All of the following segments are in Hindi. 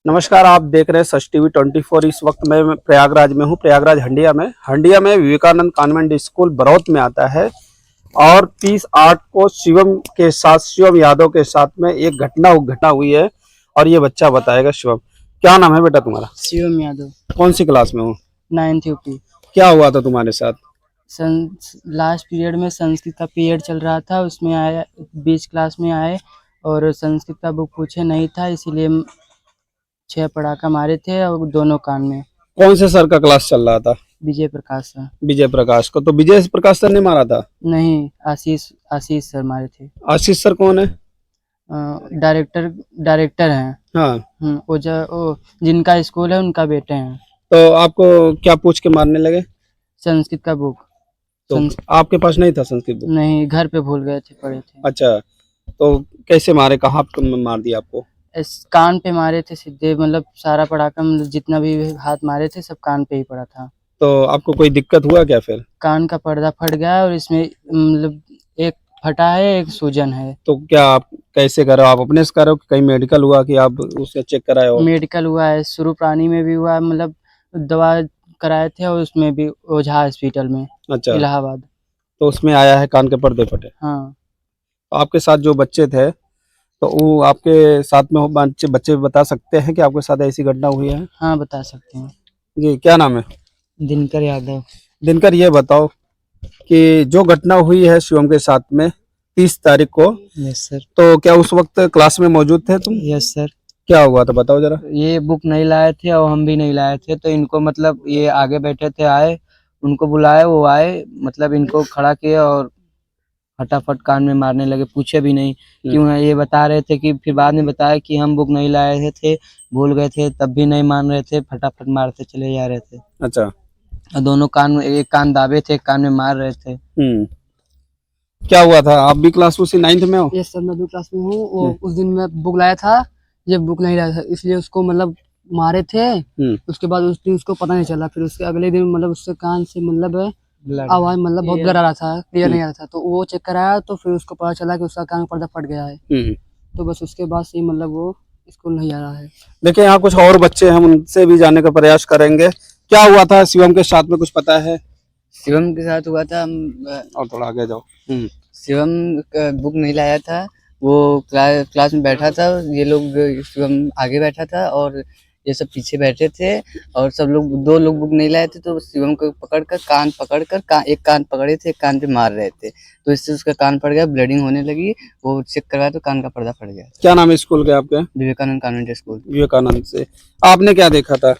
नमस्कार, आप देख रहे हैं सच टीवी 24। इस वक्त मैं प्रयागराज में हूँ। प्रयागराज हंडिया में विवेकानंद कॉन्वेंट स्कूल बरौत में आता है। और 30/8 को शिवम यादव के साथ में एक घटना हुई है और ये बच्चा बताएगा। शिवम, क्या नाम है बेटा तुम्हारा? शिवम यादव। कौन सी क्लास में हो? 9th UP. क्या हुआ था तुम्हारे साथ? लास्ट पीरियड में संस्कृत का पीरियड चल रहा था, उसमें आया, बीच क्लास में आए और संस्कृत का बुक पूछे नहीं था, इसीलिए 6 पटाखा मारे थे और दोनों कान में। कौन से सर का क्लास चल रहा था? विजय प्रकाश सर। विजय प्रकाश को? तो विजय प्रकाश सर ने मारा था? नहीं, आशीष सर मारे थे। आशीष सर कौन है? डायरेक्टर हैं। हाँ। वो जिनका स्कूल है उनका बेटे हैं। तो आपको क्या पूछ के मारने लगे? संस्कृत का बुक। तो आपके पास नहीं था संस्कृत बुक? नहीं, घर पे भूल गए थे, पढ़े थे। अच्छा, तो कैसे मारे, कहाँ पे मार दिया आपको? इस कान पे मारे थे सीधे, मतलब सारा पटाखा, मतलब जितना भी हाथ मारे थे सब कान पे ही पड़ा था। तो आपको कोई दिक्कत हुआ क्या फिर? कान का पर्दा फट गया और इसमें मतलब एक फटा है, एक सूजन है। तो क्या आप कैसे करो? आप अपने से करो कि कहीं मेडिकल हुआ कि आप उससे चेक कराए हो? मेडिकल हुआ है, शुरू प्राणी में भी हुआ है, मतलब दवा कराए थे और उसमें भी ओझा हॉस्पिटल में। अच्छा, इलाहाबाद। तो उसमें आया है कान के पर्दे फटे। हाँ। तो आपके साथ जो बच्चे थे, तो वो आपके साथ में बच्चे बच्चे बता सकते हैं कि आपके साथ ऐसी घटना हुई है? हाँ, बता सकते हैं। जी, क्या नाम है? दिनकर यादव। दिनकर, ये बताओ कि जो घटना हुई है शिवम के साथ में 30 तारीख को, यस सर। तो क्या उस वक्त क्लास में मौजूद थे तुम? Yes sir. क्या हुआ था बताओ जरा। ये बुक नहीं लाए थे और हम भी नहीं लाए थे, तो इनको मतलब ये आगे बैठे थे, आए, उनको बुलाए, वो आए, मतलब इनको खड़ा किए और फटाफट कान में मारने लगे, पूछे भी नहीं क्यों है। ये बता रहे थे कि फिर बाद में बताया कि हम बुक नहीं लाए थे, भूल गए थे, तब भी नहीं मान रहे थे, फटाफट मारते चले जा रहे थे। अच्छा। और दोनों कान में, एक कान दाबे थे, एक कान में मार रहे थे। क्या हुआ था? आप भी क्लास उसी 9th में हो? यस सर, मैं भी क्लास में हूँ। वो उस दिन मैं बुक लाया था, ये बुक नहीं लाया था, इसलिए उसको मतलब मारे थे। उसके बाद उस दिन उसको पता नहीं चला, फिर उसके अगले दिन मतलब उसके कान से मतलब आवाज मतलब बहुत ब्लर आ रहा था, क्लियर नहीं आ रहा था, तो वो चेक कराया तो फिर उसको पता चला कि उसका कान का पर्दा फट गया है। तो बस उसके बाद से मतलब वो स्कूल नहीं आ रहा है। देखिए, यहाँ कुछ और बच्चे हैं, हम उनसे भी जानने का प्रयास करेंगे। क्या हुआ था शिवम के साथ में, कुछ पता है? शिवम के साथ हुआ था, और थोड़ा आगे जाओ। शिवम बुक नहीं लाया था, वो क्लास में बैठा था, ये लोग, शिवम आगे बैठा था और ये सब पीछे बैठे थे, और सब लोग, 2 लोग बुक नहीं लाए थे, तो शिवम को एक कान पकड़े थे, एक कान पे मार रहे थे, तो इससे उसका कान फट गया, ब्लीडिंग होने लगी, वो चेक करवाया तो कान का पर्दा फट गया। क्या नाम है स्कूल के आपके? Vivekananda convent school. विवेकानंद से। आपने क्या देखा था?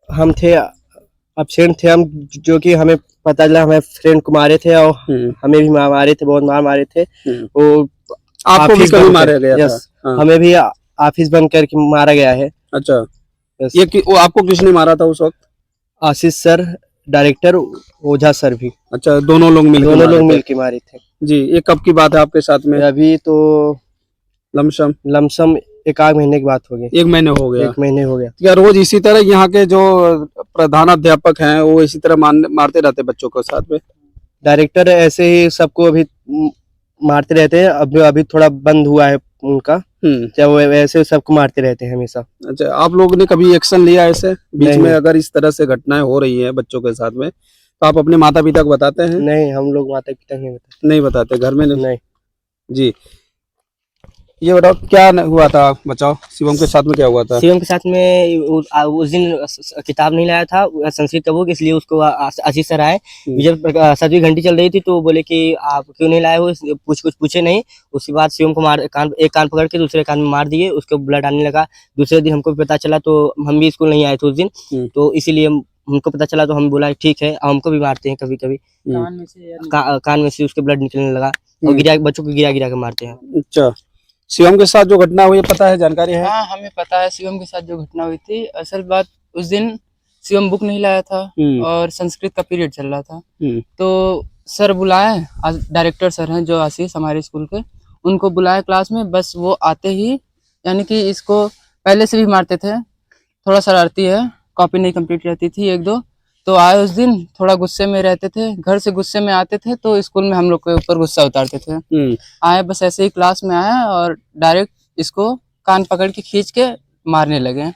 हम थे, एब्सेंट थे हम, जो कि हमें पता चला हमें फ्रेंड को मारे थे और हमें भी मारे थे, बहुत मारे थे। वो आपको भी कभी मारा गया था? हाँ। हमें भी ऑफिस बंद करके मारा गया है। अच्छा, ये वो आपको किसने मारा था उस वक्त? आशीष सर, डायरेक्टर, ओझा सर भी। अच्छा, दोनों लोग मिलके मारे थे। जी, ये कब की बात है आपके साथ में? अभी तो लमसम 1 महीने की बात हो गई। 1 महीने हो गया। 1 महीने हो गया। क्या रोज इसी तरह यहाँ के जो प्रधानाध्यापक हैं वो इसी तरह मारते रहते बच्चों को साथ में? डायरेक्टर ऐसे ही सबको अभी मारते रहते हैं, अभी थोड़ा बंद हुआ है उनका, जब वो ऐसे सबको मारते रहते हैं हमेशा। अच्छा, आप लोगों ने कभी एक्शन लिया ऐसे बीच में? अगर इस तरह से घटनाएं हो रही हैं बच्चों के साथ में, तो आप अपने माता पिता को बताते हैं? नहीं, हम लोग माता पिता नहीं बताते घर में? नहीं। जी, ये बताओ क्या हुआ था, बताओ शिवम के साथ में क्या हुआ था? शिवम के साथ में उस दिन किताब नहीं लाया था संस्कृत का बुक, इसलिए उसको आशीष सर आए, जब 7वीं घंटी चल रही थी तो बोले कि आप क्यों नहीं लाए हो, कुछ पूछे नहीं। उसके बाद शिवम को एक कान पकड़ के दूसरे कान में मार दिए, उसको ब्लड आने लगा। दूसरे दिन हमको पता चला, तो हम भी स्कूल नहीं आए थे उस दिन, तो इसीलिए हमको पता चला, तो हम बोला ठीक है, हमको भी मारते हैं कभी कभी, कान में से उसके ब्लड निकलने लगा, और बच्चों को गिरा गिरा के मारते हैं। अच्छा, शिवम के साथ जो घटना हुई पता है, जानकारी है? हाँ, हमें पता है शिवम के साथ जो घटना हुई थी। असल बात, उस दिन शिवम बुक नहीं लाया था और संस्कृत का पीरियड चल रहा था, तो सर बुलाए, डायरेक्टर सर हैं जो आशीष हमारे स्कूल के, उनको बुलाए क्लास में। बस वो आते ही, यानी कि इसको पहले से भी मारते थे, थोड़ा शरारती है, कॉपी नहीं कंप्लीट रहती थी 1-2, तो आए उस दिन, थोड़ा गुस्से में रहते थे, घर से गुस्से में आते थे, तो स्कूल में हम लोग के ऊपर गुस्सा उतारते थे। आए, बस ऐसे ही क्लास में आए और डायरेक्ट इसको कान पकड़ के खींच के मारने लगे।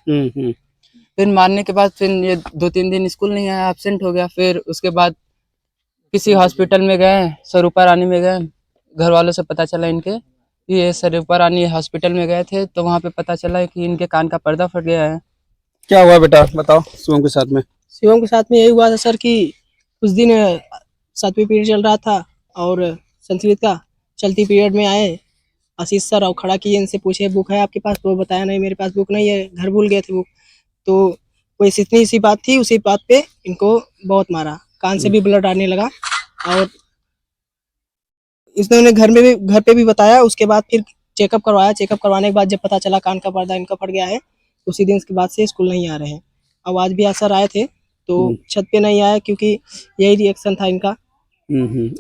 फिर मारने के बाद फिर ये 2-3 दिन स्कूल नहीं आया, एब्सेंट हो गया। फिर उसके बाद किसी हॉस्पिटल में गए, स्वरूपा रानी में गए। घर वालों से पता चला इनके, ये स्वरूपा रानी हॉस्पिटल में गए थे, तो वहाँ पे पता चला कि इनके कान का पर्दा फट गया है। क्या हुआ बेटा, बताओ शिवम के साथ में। शिवम के साथ में यही हुआ था सर कि उस दिन 7वीं पीरियड चल रहा था और संस्कृत का चलती पीरियड में आए आशीष सर और खड़ा किए, इनसे पूछे बुक है आपके पास, तो बताया नहीं मेरे पास बुक नहीं है, घर भूल गए थे बुक। तो कोई इतनी सी बात थी, उसी बात पे इनको बहुत मारा, कान से भी ब्लड आने लगा। और इसने घर पे भी बताया। उसके बाद फिर चेकअप करवाया, चेकअप करवाने के बाद जब पता चला कान का पर्दा इनका फट गया है, उसी दिन के बाद से स्कूल नहीं आ रहे हैं। अब आज भी सर आए थे तो छत पे नहीं आया क्योंकि यही रिएक्शन था इनका।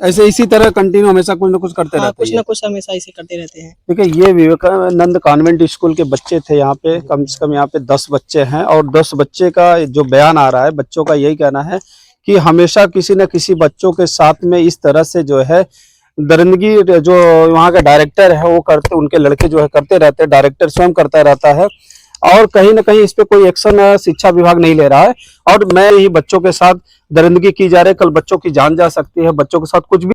ऐसे इसी तरह कंटिन्यू हमेशा कुछ ना कुछ करते रहते हैं। कुछ ना कुछ हमेशा ऐसे करते रहते हैं। देखिए, ये विवेकानंद कॉन्वेंट स्कूल के बच्चे थे यहाँ पे, कम से कम यहाँ पे 10 बच्चे हैं और 10 बच्चे का जो बयान आ रहा है, बच्चों का यही कहना है कि हमेशा किसी न किसी बच्चों के साथ में इस तरह से जो है दरिंदगी, जो वहाँ का डायरेक्टर है वो करते, उनके लड़के जो है करते रहते हैं, डायरेक्टर स्वयं करता रहता है और कहीं ना कहीं इस पे कोई एक्शन शिक्षा विभाग नहीं ले रहा है। और मैं ही बच्चों के साथ दरिंदगी की जा रही है, कल बच्चों की जान जा सकती है, बच्चों के साथ कुछ भी